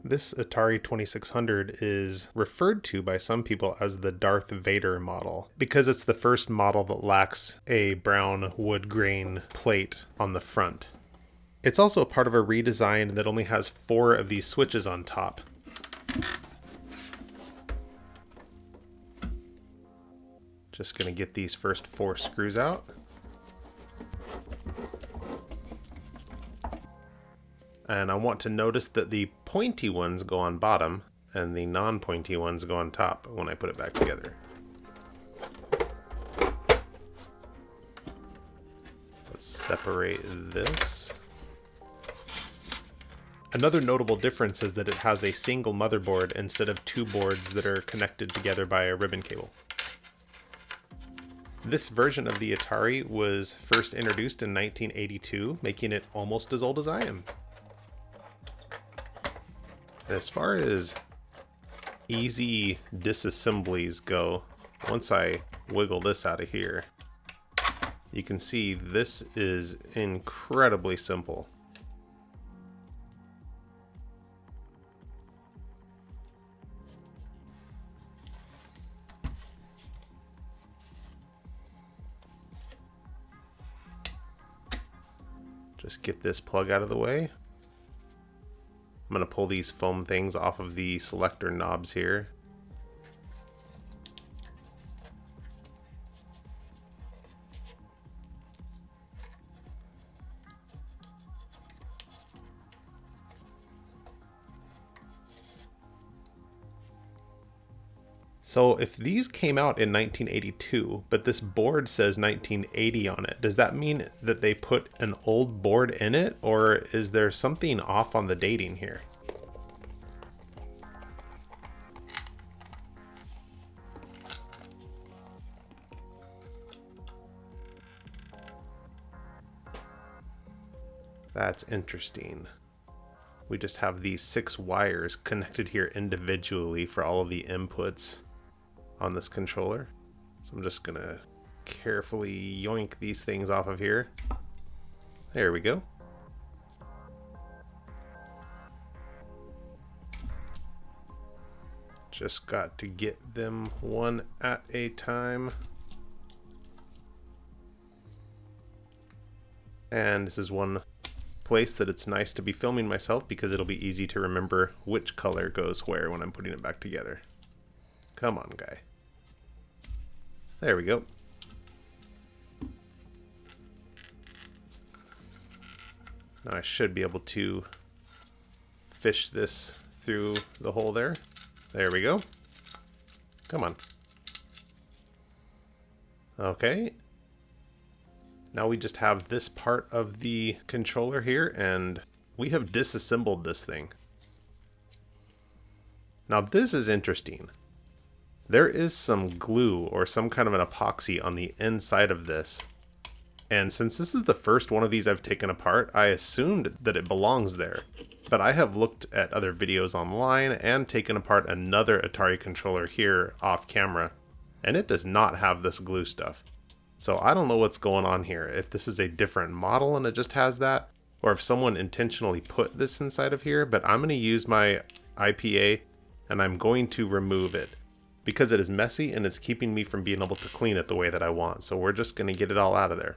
This Atari 2600 is referred to by some people as the Darth Vader model because it's the first model that lacks a brown wood grain plate on the front. It's also a part of a redesign that only has 4 of these switches on top. Just going to get these first 4 screws out. And I want to notice that the pointy ones go on bottom and the non-pointy ones go on top when I put it back together. Let's separate this. Another notable difference is that it has a single motherboard instead of 2 boards that are connected together by a ribbon cable. This version of the Atari was first introduced in 1982, making it almost as old as I am. As far as easy disassemblies go, once I wiggle this out of here, you can see this is incredibly simple. Just get this plug out of the way. I'm going to pull these foam things off of the selector knobs here. So if these came out in 1982, but this board says 1980 on it, does that mean that they put an old board in it, or is there something off on the dating here? That's interesting. We just have these 6 wires connected here individually for all of the inputs on this controller. So I'm just gonna carefully yoink these things off of here. There we go. Just got to get them one at a time. And this is one place that it's nice to be filming myself because it'll be easy to remember which color goes where when I'm putting it back together. Come on, guy. There we go. Now I should be able to fish this through the hole there. There we go. Come on. Okay. Now we just have this part of the controller here, and we have disassembled this thing. Now this is interesting. There is some glue or some kind of an epoxy on the inside of this. And since this is the first one of these I've taken apart, I assumed that it belongs there. But I have looked at other videos online and taken apart another Atari controller here off camera, and it does not have this glue stuff. So I don't know what's going on here. If this is a different model and it just has that, or if someone intentionally put this inside of here, but I'm going to use my IPA and I'm going to remove it because it is messy and it's keeping me from being able to clean it the way that I want. So we're just going to get it all out of there.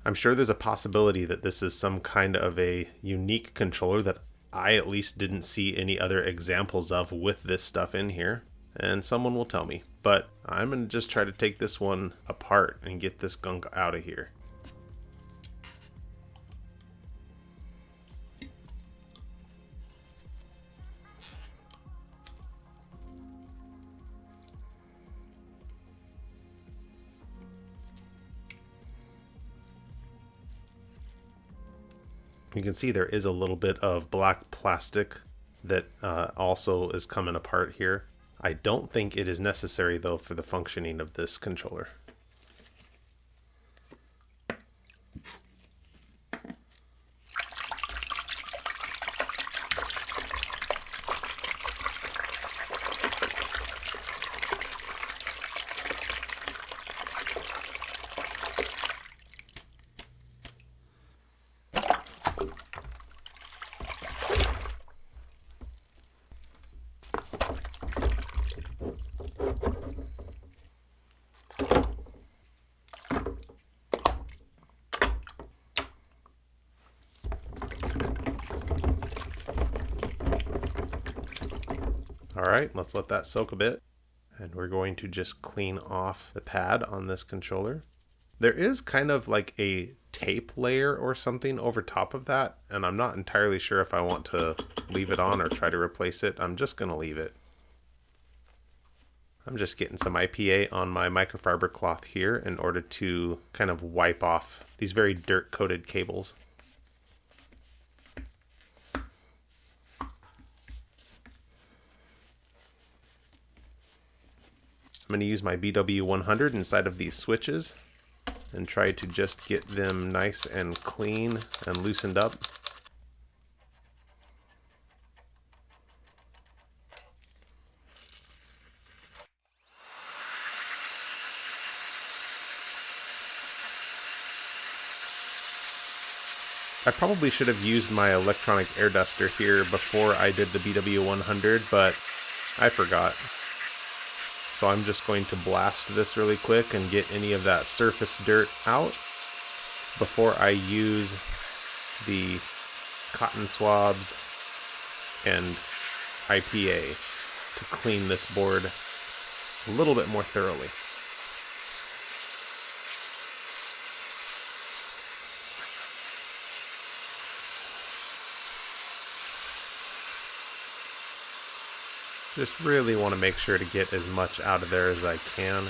I'm sure there's a possibility that this is some kind of a unique controller that I at least didn't see any other examples of with this stuff in here, and someone will tell me. But I'm going to just try to take this one apart and get this gunk out of here. You can see there is a little bit of black plastic that also is coming apart here. I don't think it is necessary though for the functioning of this controller. Alright, let's let that soak a bit. And we're going to just clean off the pad on this controller. There is kind of like a tape layer or something over top of that, and I'm not entirely sure if I want to leave it on or try to replace it. I'm just going to leave it. I'm just getting some IPA on my microfiber cloth here in order to kind of wipe off these very dirt-coated cables. I'm going to use my BW100 inside of these switches and try to just get them nice and clean and loosened up. I probably should have used my electronic air duster here before I did the BW100, but I forgot. So I'm just going to blast this really quick and get any of that surface dirt out before I use the cotton swabs and IPA to clean this board a little bit more thoroughly. Just really want to make sure to get as much out of there as I can.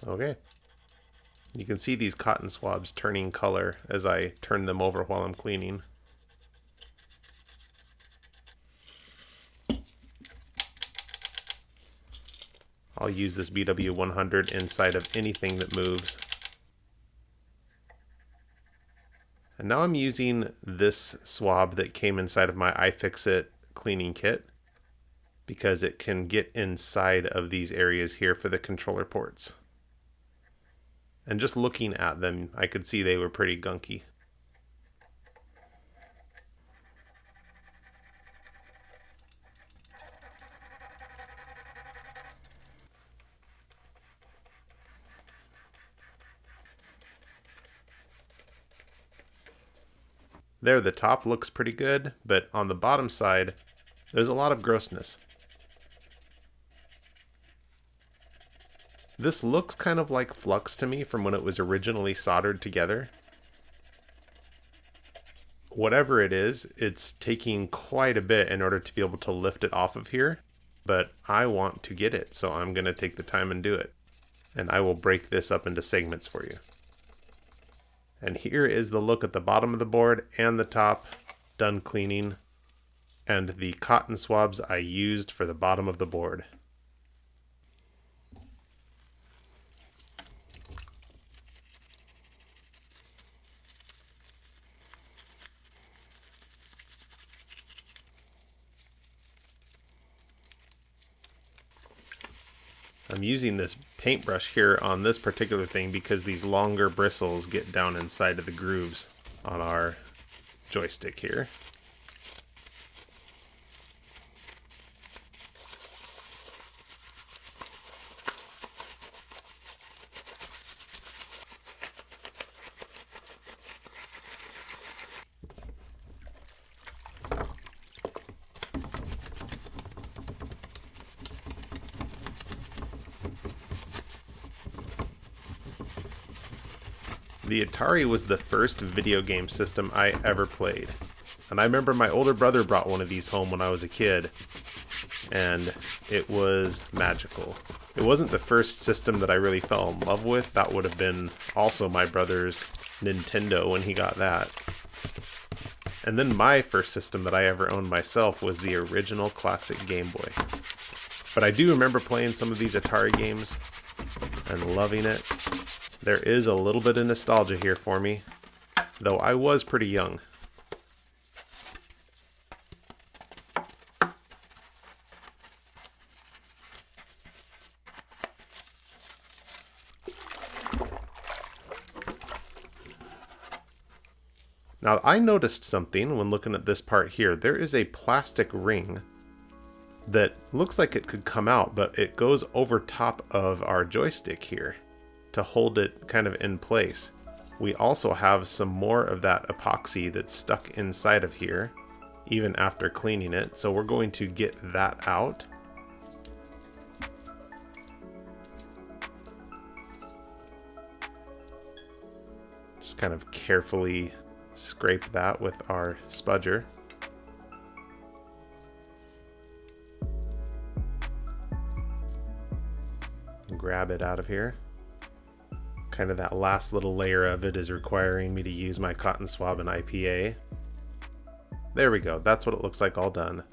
Okay. You can see these cotton swabs turning color as I turn them over while I'm cleaning. I'll use this BW100 inside of anything that moves. And now I'm using this swab that came inside of my iFixit cleaning kit because it can get inside of these areas here for the controller ports. And just looking at them, I could see they were pretty gunky. There, the top looks pretty good, but on the bottom side, there's a lot of grossness. This looks kind of like flux to me from when it was originally soldered together. Whatever it is, it's taking quite a bit in order to be able to lift it off of here, but I want to get it, so I'm going to take the time and do it. And I will break this up into segments for you. And here is the look at the bottom of the board and the top, done cleaning, and the cotton swabs I used for the bottom of the board. I'm using this paintbrush here on this particular thing because these longer bristles get down inside of the grooves on our joystick here. The Atari was the first video game system I ever played. And I remember my older brother brought one of these home when I was a kid, and it was magical. It wasn't the first system that I really fell in love with. That would have been also my brother's Nintendo when he got that. And then my first system that I ever owned myself was the original classic Game Boy. But I do remember playing some of these Atari games and loving it. There is a little bit of nostalgia here for me, though I was pretty young. Now, I noticed something when looking at this part here. There is a plastic ring that looks like it could come out, but it goes over top of our joystick here to hold it kind of in place. We also have some more of that epoxy that's stuck inside of here, even after cleaning it. So we're going to get that out. Just kind of carefully scrape that with our spudger. Grab it out of here. Kind of that last little layer of it is requiring me to use my cotton swab and IPA. There we go. That's what it looks like all done.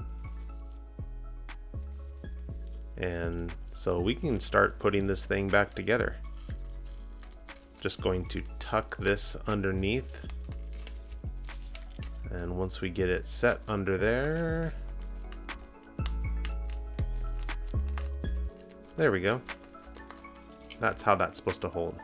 And so we can start putting this thing back together. Just going to tuck this underneath. And once we get it set under there, there we go. That's how that's supposed to hold.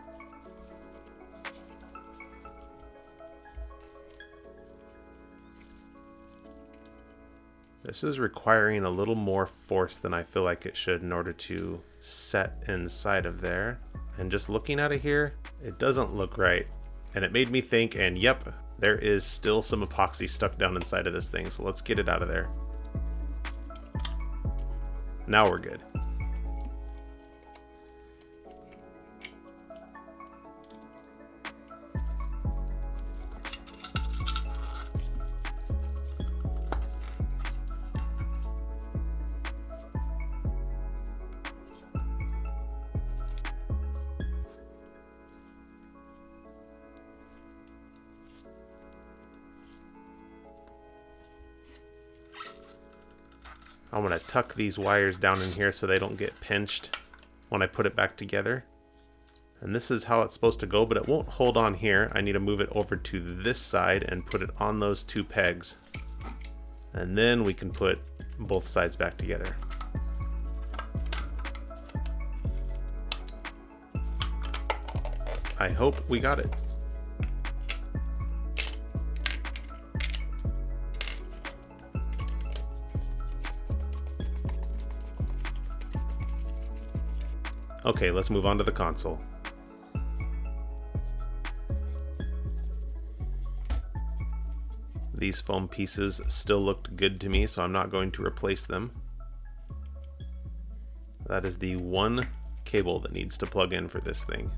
This is requiring a little more force than I feel like it should in order to set inside of there. And just looking at it here, it doesn't look right. And it made me think, and yep, there is still some epoxy stuck down inside of this thing. So let's get it out of there. Now we're good. I'm going to tuck these wires down in here so they don't get pinched when I put it back together. And this is how it's supposed to go, but it won't hold on here. I need to move it over to this side and put it on those two pegs. And then we can put both sides back together. I hope we got it. Okay, let's move on to the console. These foam pieces still looked good to me, so I'm not going to replace them. That is the one cable that needs to plug in for this thing.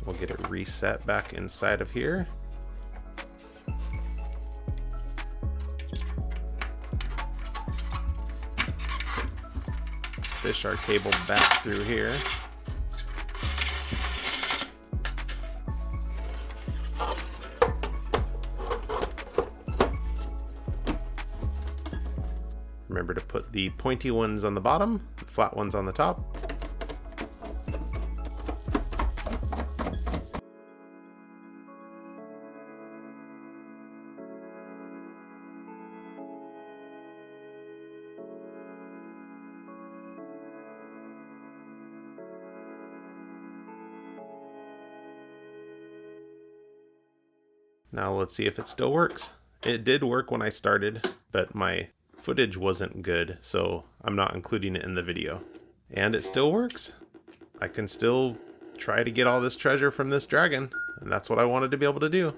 We'll get it reset back inside of here. Fish our cable back through here. Remember to put the pointy ones on the bottom, the flat ones on the top. Now let's see if it still works. It did work when I started, but my footage wasn't good, so I'm not including it in the video. And it still works. I can still try to get all this treasure from this dragon, and that's what I wanted to be able to do.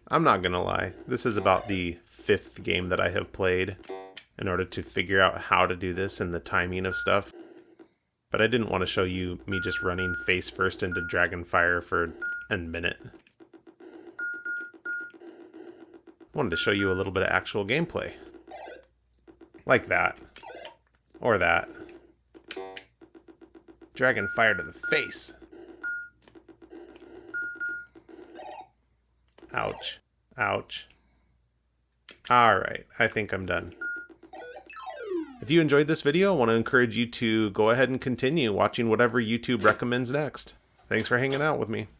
I'm not gonna lie, this is about the 5th game that I have played in order to figure out how to do this and the timing of stuff. But I didn't want to show you me just running face first into Dragonfire for a minute. I wanted to show you a little bit of actual gameplay. Like that. Or that. Dragonfire to the face. Ouch. Ouch. Alright, I think I'm done. If you enjoyed this video, I want to encourage you to go ahead and continue watching whatever YouTube recommends next. Thanks for hanging out with me.